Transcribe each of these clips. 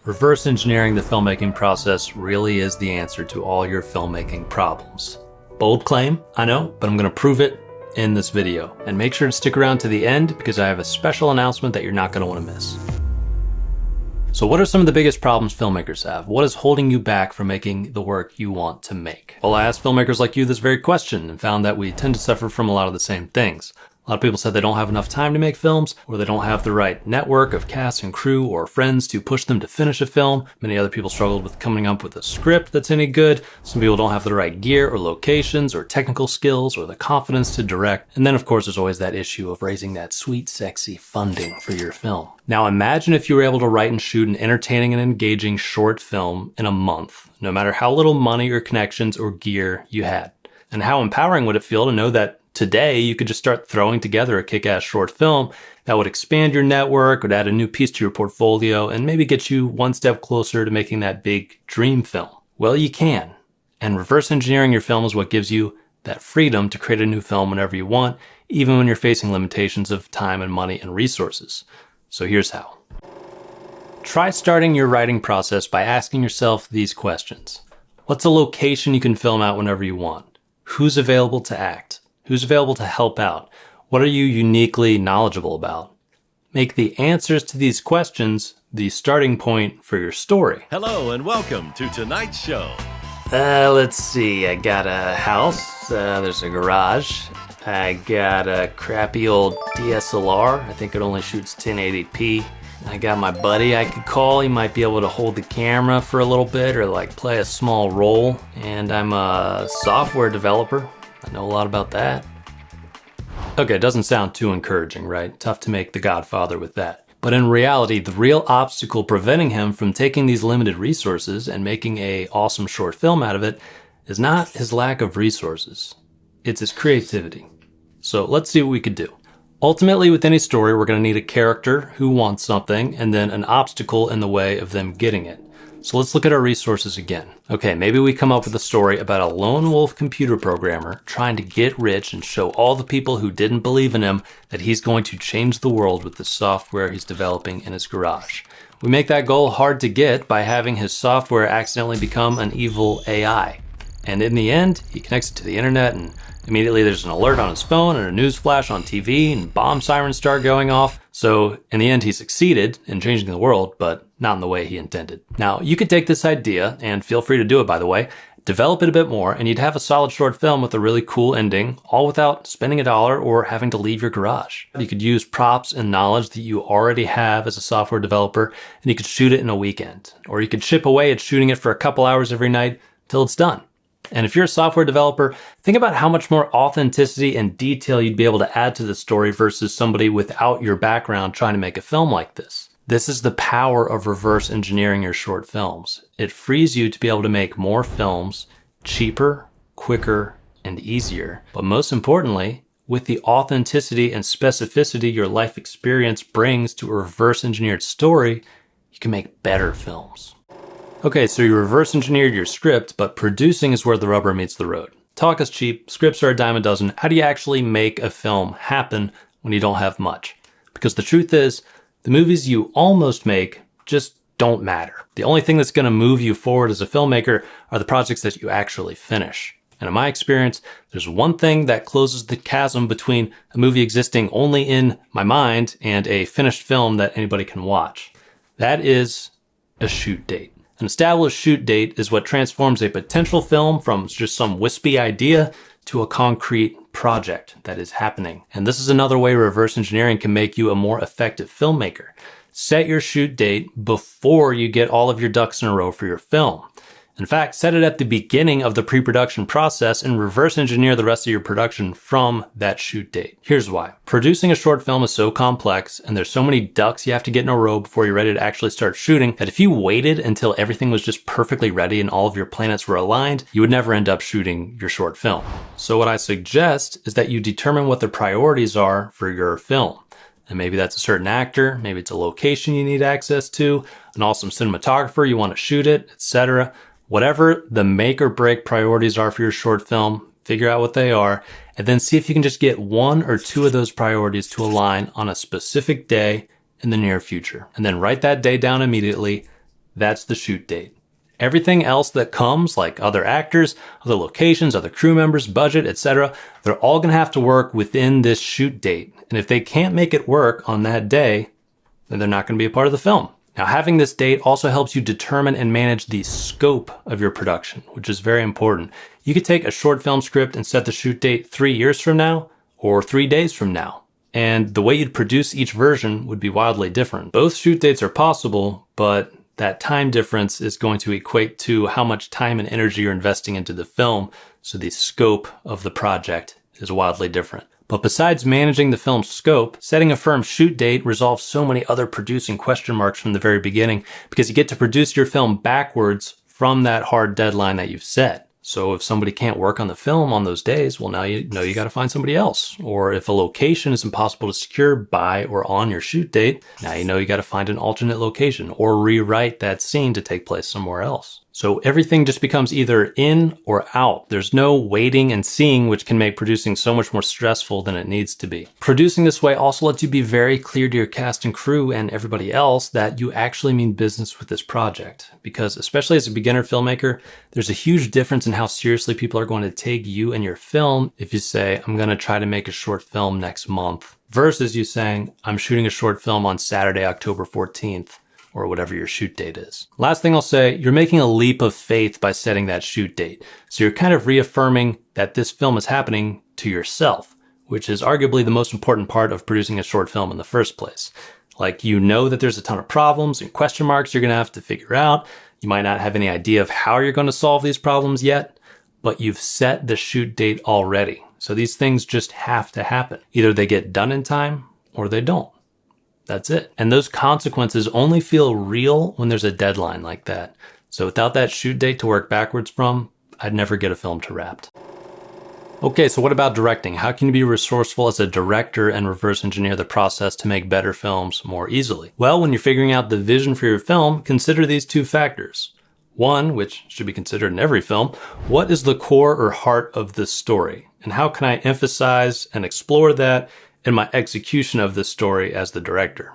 Reverse engineering the filmmaking process really is the answer to all your filmmaking problems. Bold claim, I know, but I'm going to prove it in this video. And make sure to stick around to the end because I have a special announcement that you're not going to want to miss. So what are some of the biggest problems filmmakers have? What is holding you back from making the work you want to make? Well, I asked filmmakers like you this very question and found that we tend to suffer from a lot of the same things. A lot of people said they don't have enough time to make films, or they don't have the right network of cast and crew or friends to push them to finish a film. Many other people struggled with coming up with a script that's any good. Some people don't have the right gear or locations or technical skills or the confidence to direct. And then of course there's always that issue of raising that sweet, sexy funding for your film. Now imagine if you were able to write and shoot an entertaining and engaging short film in a month, no matter how little money or connections or gear you had. And how empowering would it feel to know that today, you could just start throwing together a kick-ass short film that would expand your network, would add a new piece to your portfolio, and maybe get you one step closer to making that big dream film. Well, you can. And reverse engineering your film is what gives you that freedom to create a new film whenever you want, even when you're facing limitations of time and money and resources. So here's how. Try starting your writing process by asking yourself these questions. What's a location you can film out whenever you want? Who's available to act? Who's available to help out? What are you uniquely knowledgeable about? Make the answers to these questions the starting point for your story. Hello and welcome to tonight's show. Let's see. I got a house. There's a garage. I got a crappy old DSLR. I think it only shoots 1080p. I got my buddy I could call. He might be able to hold the camera for a little bit or like play a small role. And I'm a software developer. I know a lot about that. Okay, it doesn't sound too encouraging, right? Tough to make the Godfather with that. But in reality, the real obstacle preventing him from taking these limited resources and making an awesome short film out of it is not his lack of resources. It's his creativity. So let's see what we could do. Ultimately, with any story, we're going to need a character who wants something and then an obstacle in the way of them getting it. So let's look at our resources again. Okay, maybe we come up with a story about a lone wolf computer programmer trying to get rich and show all the people who didn't believe in him that he's going to change the world with the software he's developing in his garage. We make that goal hard to get by having his software accidentally become an evil AI. And in the end, he connects it to the internet and immediately there's an alert on his phone and a news flash on TV and bomb sirens start going off. So in the end, he succeeded in changing the world, but not in the way he intended. Now, you could take this idea, and feel free to do it by the way, develop it a bit more, and you'd have a solid short film with a really cool ending, all without spending $1 or having to leave your garage. You could use props and knowledge that you already have as a software developer, and you could shoot it in a weekend. Or you could chip away at shooting it for a couple hours every night till it's done. And if you're a software developer, think about how much more authenticity and detail you'd be able to add to the story versus somebody without your background trying to make a film like this. This is the power of reverse engineering your short films. It frees you to be able to make more films cheaper, quicker, and easier. But most importantly, with the authenticity and specificity your life experience brings to a reverse engineered story, you can make better films. Okay, so you reverse engineered your script, but producing is where the rubber meets the road. Talk is cheap, scripts are a dime a dozen. How do you actually make a film happen when you don't have much? Because the truth is, the movies you almost make just don't matter. The only thing that's going to move you forward as a filmmaker are the projects that you actually finish. And in my experience, there's one thing that closes the chasm between a movie existing only in my mind and a finished film that anybody can watch. That is a shoot date. An established shoot date is what transforms a potential film from just some wispy idea to a concrete project that is happening. And this is another way reverse engineering can make you a more effective filmmaker. Set your shoot date before you get all of your ducks in a row for your film. In fact, set it at the beginning of the pre-production process and reverse engineer the rest of your production from that shoot date. Here's why. Producing a short film is so complex and there's so many ducks you have to get in a row before you're ready to actually start shooting that if you waited until everything was just perfectly ready and all of your planets were aligned, you would never end up shooting your short film. So what I suggest is that you determine what the priorities are for your film. And maybe that's a certain actor, maybe it's a location you need access to, an awesome cinematographer, you want to shoot it, etc. Whatever the make or break priorities are for your short film, figure out what they are, and then see if you can just get one or two of those priorities to align on a specific day in the near future. And then write that day down immediately, That's the shoot date. Everything else that comes, like other actors, other locations, other crew members, budget, etc., they're all going to have to work within this shoot date. And if they can't make it work on that day, then they're not going to be a part of the film. Now, having this date also helps you determine and manage the scope of your production, which is very important. You could take a short film script and set the shoot date 3 years from now or 3 days from now. And the way you'd produce each version would be wildly different. Both shoot dates are possible, but that time difference is going to equate to how much time and energy you're investing into the film, so the scope of the project is wildly different. But besides managing the film's scope, setting a firm shoot date resolves so many other producing question marks from the very beginning, because you get to produce your film backwards from that hard deadline that you've set. So if somebody can't work on the film on those days, well, now you know you got to find somebody else. Or if a location is impossible to secure by or on your shoot date, now you know you got to find an alternate location or rewrite that scene to take place somewhere else. So everything just becomes either in or out. There's no waiting and seeing, which can make producing so much more stressful than it needs to be. Producing this way also lets you be very clear to your cast and crew and everybody else that you actually mean business with this project. Because especially as a beginner filmmaker, there's a huge difference in how seriously people are going to take you and your film if you say, I'm going to try to make a short film next month, versus you saying, I'm shooting a short film on Saturday, October 14th. Or whatever your shoot date is. Last thing I'll say, you're making a leap of faith by setting that shoot date. So you're kind of reaffirming that this film is happening to yourself, which is arguably the most important part of producing a short film in the first place. Like, you know that there's a ton of problems and question marks you're going to have to figure out. You might not have any idea of how you're going to solve these problems yet, but you've set the shoot date already. So these things just have to happen. Either they get done in time or they don't. That's it. And those consequences only feel real when there's a deadline like that. So without that shoot date to work backwards from, I'd never get a film to wrapped. Okay, so what about directing? How can you be resourceful as a director and reverse engineer the process to make better films more easily? Well, when you're figuring out the vision for your film, consider these two factors. One, which should be considered in every film, what is the core or heart of this story? And how can I emphasize and explore that in my execution of this story as the director?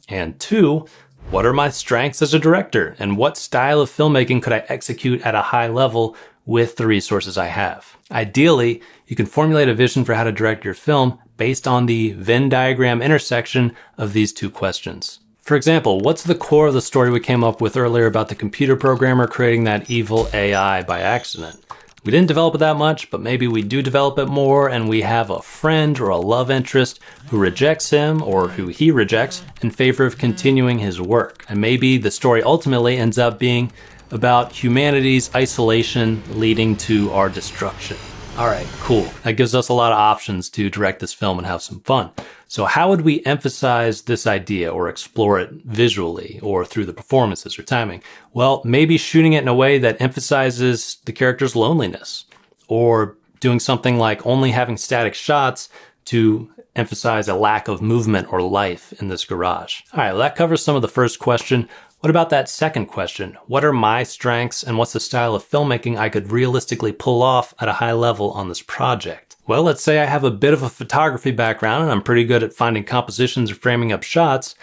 And two, what are my strengths as a director? And what style of filmmaking could I execute at a high level with the resources I have? Ideally, you can formulate a vision for how to direct your film based on the Venn diagram intersection of these two questions. For example, what's the core of the story we came up with earlier about the computer programmer creating that evil AI by accident? We didn't develop it that much, but maybe we do develop it more, and we have a friend or a love interest who rejects him or who he rejects in favor of continuing his work. And maybe the story ultimately ends up being about humanity's isolation leading to our destruction. All right, cool. That gives us a lot of options to direct this film and have some fun. So how would we emphasize this idea or explore it visually or through the performances or timing? Well, maybe shooting it in a way that emphasizes the character's loneliness, or doing something like only having static shots to emphasize a lack of movement or life in this garage. All right, well, that covers some of the first question. What about that second question? What are my strengths and what's the style of filmmaking I could realistically pull off at a high level on this project? Well, let's say I have a bit of a photography background and I'm pretty good at finding compositions or framing up shots,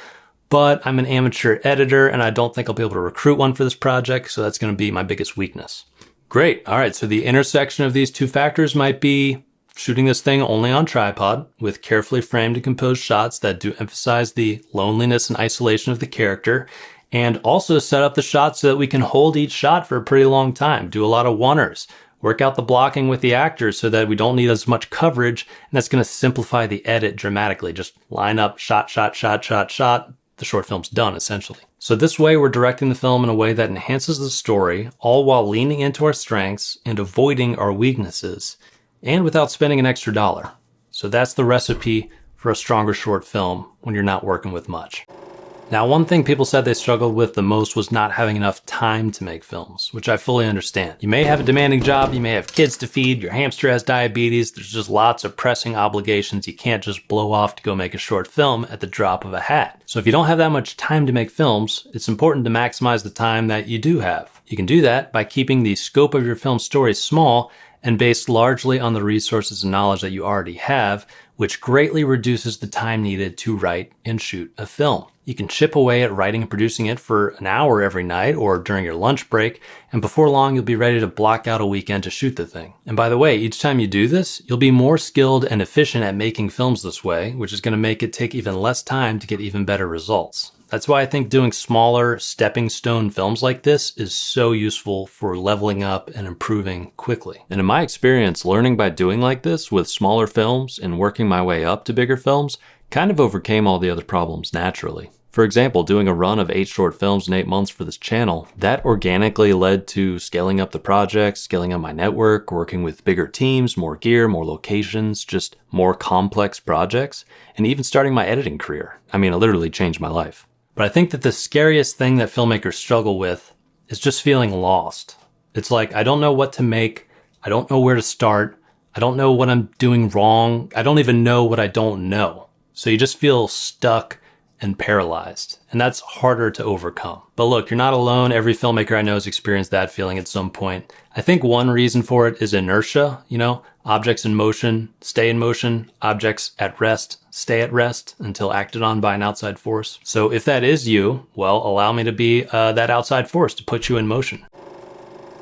but I'm an amateur editor and I don't think I'll be able to recruit one for this project, so that's going to be my biggest weakness. Great. All right, so the intersection of these two factors might be shooting this thing only on tripod with carefully framed and composed shots that do emphasize the loneliness and isolation of the character, and also set up the shots so that we can hold each shot for a pretty long time, do a lot of oneers, work out the blocking with the actors so that we don't need as much coverage, and that's going to simplify the edit dramatically. Just line up, shot, shot, shot, shot, shot. The short film's done, essentially. So this way, we're directing the film in a way that enhances the story, all while leaning into our strengths and avoiding our weaknesses, and without spending an extra dollar. So that's the recipe for a stronger short film when you're not working with much. Now, one thing people said they struggled with the most was not having enough time to make films, which I fully understand. You may have a demanding job, you may have kids to feed, your hamster has diabetes, there's just lots of pressing obligations you can't just blow off to go make a short film at the drop of a hat. So if you don't have that much time to make films, it's important to maximize the time that you do have. You can do that by keeping the scope of your film story small and based largely on the resources and knowledge that you already have, which greatly reduces the time needed to write and shoot a film. You can chip away at writing and producing it for an hour every night or during your lunch break, and before long you'll be ready to block out a weekend to shoot the thing. And by the way, each time you do this, you'll be more skilled and efficient at making films this way, which is going to make it take even less time to get even better results. That's why I think doing smaller, stepping stone films like this is so useful for leveling up and improving quickly. And in my experience, learning by doing like this with smaller films and working my way up to bigger films kind of overcame all the other problems naturally. For example, doing a run of 8 short films in 8 months for this channel, that organically led to scaling up the project, scaling up my network, working with bigger teams, more gear, more locations, just more complex projects, and even starting my editing career. I mean, it literally changed my life. But I think that the scariest thing that filmmakers struggle with is just feeling lost. It's like, I don't know what to make. I don't know where to start. I don't know what I'm doing wrong. I don't even know what I don't know. So you just feel stuck and paralyzed, and that's harder to overcome. But look, you're not alone. Every filmmaker I know has experienced that feeling at some point. I think one reason for it is inertia, objects in motion stay in motion, objects at rest stay at rest until acted on by an outside force. So if that is you, well, allow me to be that outside force to put you in motion.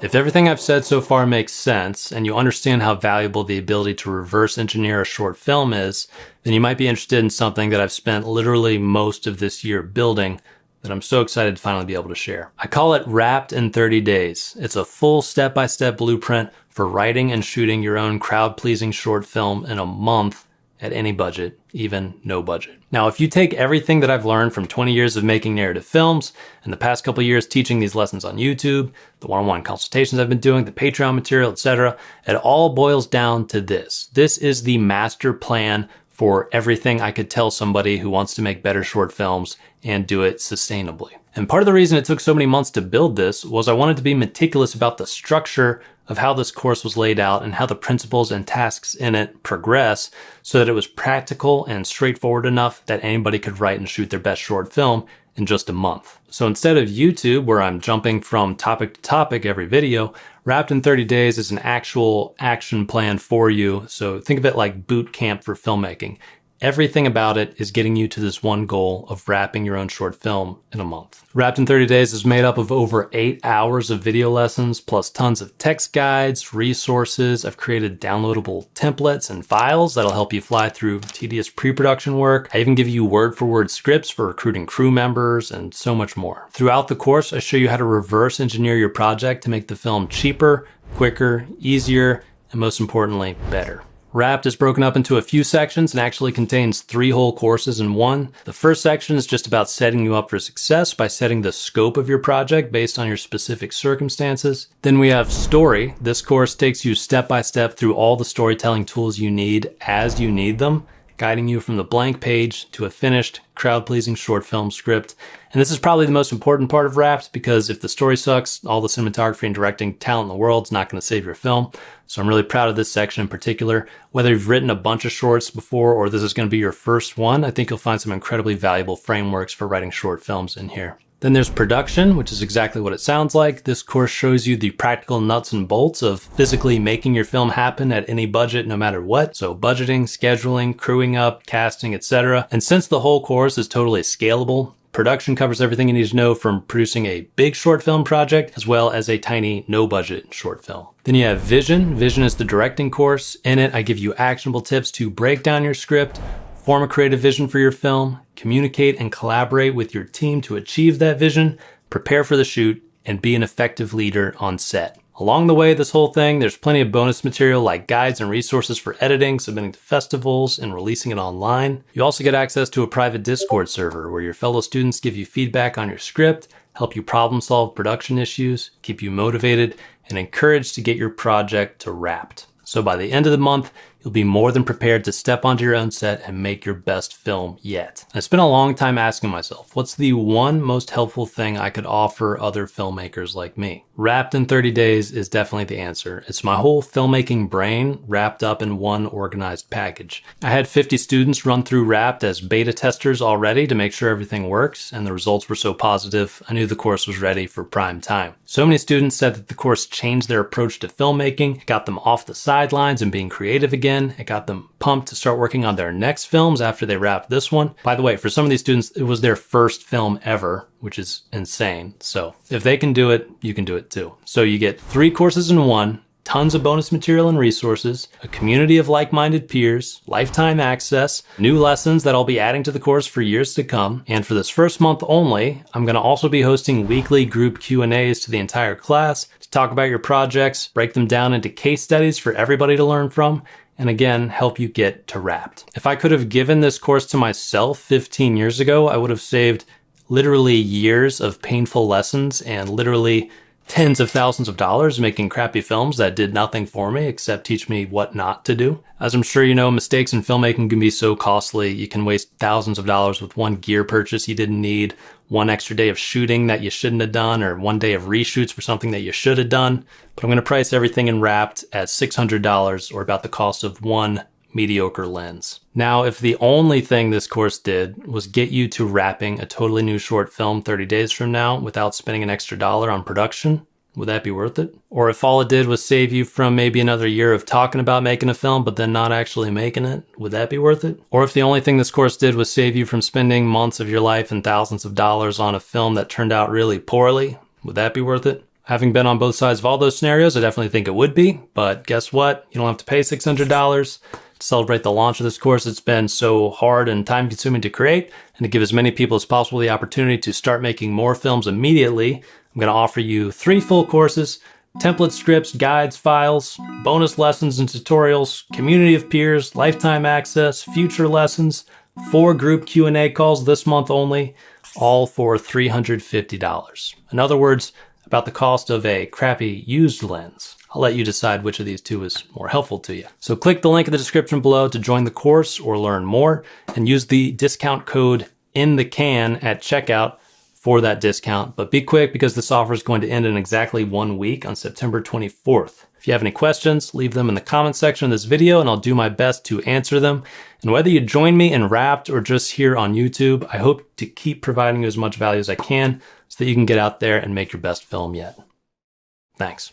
If everything I've said so far makes sense, and you understand how valuable the ability to reverse engineer a short film is, then you might be interested in something that I've spent literally most of this year building that I'm so excited to finally be able to share. I call it Wrapped in 30 Days. It's a full step-by-step blueprint for writing and shooting your own crowd-pleasing short film in a month at any budget, even no budget. Now, if you take everything that I've learned from 20 years of making narrative films and the past couple years teaching these lessons on YouTube, the one-on-one consultations I've been doing, the Patreon material, etc., it all boils down to this. This is the master plan for everything I could tell somebody who wants to make better short films and do it sustainably. And part of the reason it took so many months to build this was I wanted to be meticulous about the structure of how this course was laid out and how the principles and tasks in it progress so that it was practical and straightforward enough that anybody could write and shoot their best short film in just a month. So instead of YouTube, where I'm jumping from topic to topic every video, Wrapped in 30 Days is an actual action plan for you. So think of it like boot camp for filmmaking. Everything about it is getting you to this one goal of wrapping your own short film in a month. Wrapped in 30 Days is made up of over 8 hours of video lessons, plus tons of text guides, resources. I've created downloadable templates and files that'll help you fly through tedious pre-production work. I even give you word-for-word scripts for recruiting crew members and so much more. Throughout the course, I show you how to reverse engineer your project to make the film cheaper, quicker, easier, and most importantly, better. Wrapped is broken up into a few sections and actually contains 3 whole courses in one. The first section is just about setting you up for success by setting the scope of your project based on your specific circumstances. Then we have Story. This course takes you step by step through all the storytelling tools you need as you need them, guiding you from the blank page to a finished, crowd-pleasing short film script. And this is probably the most important part of Wrapped, because if the story sucks, all the cinematography and directing talent in the world is not going to save your film. So I'm really proud of this section in particular. Whether you've written a bunch of shorts before or this is going to be your first one, I think you'll find some incredibly valuable frameworks for writing short films in here. Then there's Production, which is exactly what it sounds like. This course shows you the practical nuts and bolts of physically making your film happen at any budget, no matter what. So budgeting, scheduling, crewing up, casting, etc. And since the whole course is totally scalable, Production covers everything you need to know from producing a big short film project as well as a tiny no-budget short film. Then you have Vision. Vision is the directing course. In it, I give you actionable tips to break down your script, form a creative vision for your film, communicate and collaborate with your team to achieve that vision, prepare for the shoot, and be an effective leader on set. Along the way, this whole thing, there's plenty of bonus material like guides and resources for editing, submitting to festivals, and releasing it online. You also get access to a private Discord server where your fellow students give you feedback on your script, help you problem solve production issues, keep you motivated, and encouraged to get your project to wrapped. So by the end of the month, you'll be more than prepared to step onto your own set and make your best film yet. I spent a long time asking myself, what's the one most helpful thing I could offer other filmmakers like me? Wrapped in 30 Days is definitely the answer. It's my whole filmmaking brain wrapped up in one organized package. I had 50 students run through Wrapped as beta testers already to make sure everything works, and the results were so positive, I knew the course was ready for prime time. So many students said that the course changed their approach to filmmaking, got them off the sidelines and being creative again, again. It got them pumped to start working on their next films after they wrapped this one. By the way, for some of these students, it was their first film ever, which is insane. So if they can do it, you can do it too. So you get 3 courses in one, tons of bonus material and resources, a community of like-minded peers, lifetime access, new lessons that I'll be adding to the course for years to come. And for this first month only, I'm going to also be hosting weekly group Q&As to the entire class to talk about your projects, break them down into case studies for everybody to learn from, and again, help you get to wrapped. If I could have given this course to myself 15 years ago, I would have saved literally years of painful lessons and literally tens of thousands of dollars making crappy films that did nothing for me except teach me what not to do. As I'm sure you know, mistakes in filmmaking can be so costly. You can waste thousands of dollars with one gear purchase you didn't need, one extra day of shooting that you shouldn't have done, or one day of reshoots for something that you should have done. But I'm going to price everything in Wrapped at $600, or about the cost of one mediocre lens. Now, if the only thing this course did was get you to wrapping a totally new short film 30 days from now without spending an extra dollar on production, would that be worth it? Or if all it did was save you from maybe another year of talking about making a film but then not actually making it, would that be worth it? Or if the only thing this course did was save you from spending months of your life and thousands of dollars on a film that turned out really poorly, would that be worth it? Having been on both sides of all those scenarios, I definitely think it would be, but guess what? You don't have to pay $600 to celebrate the launch of this course. It's been so hard and time consuming to create, and to give as many people as possible the opportunity to start making more films immediately, I'm going to offer you 3 full courses, template scripts, guides, files, bonus lessons and tutorials, community of peers, lifetime access, future lessons, 4 group Q&A calls this month only, all for $350. In other words, about the cost of a crappy used lens. I'll let you decide which of these 2 is more helpful to you. So click the link in the description below to join the course or learn more, and use the discount code INTHECAN at checkout for that discount. But be quick, because this offer is going to end in exactly 1 week on September 24th. If you have any questions, leave them in the comment section of this video and I'll do my best to answer them. And whether you join me in Wrapped or just here on YouTube, I hope to keep providing you as much value as I can so that you can get out there and make your best film yet. Thanks.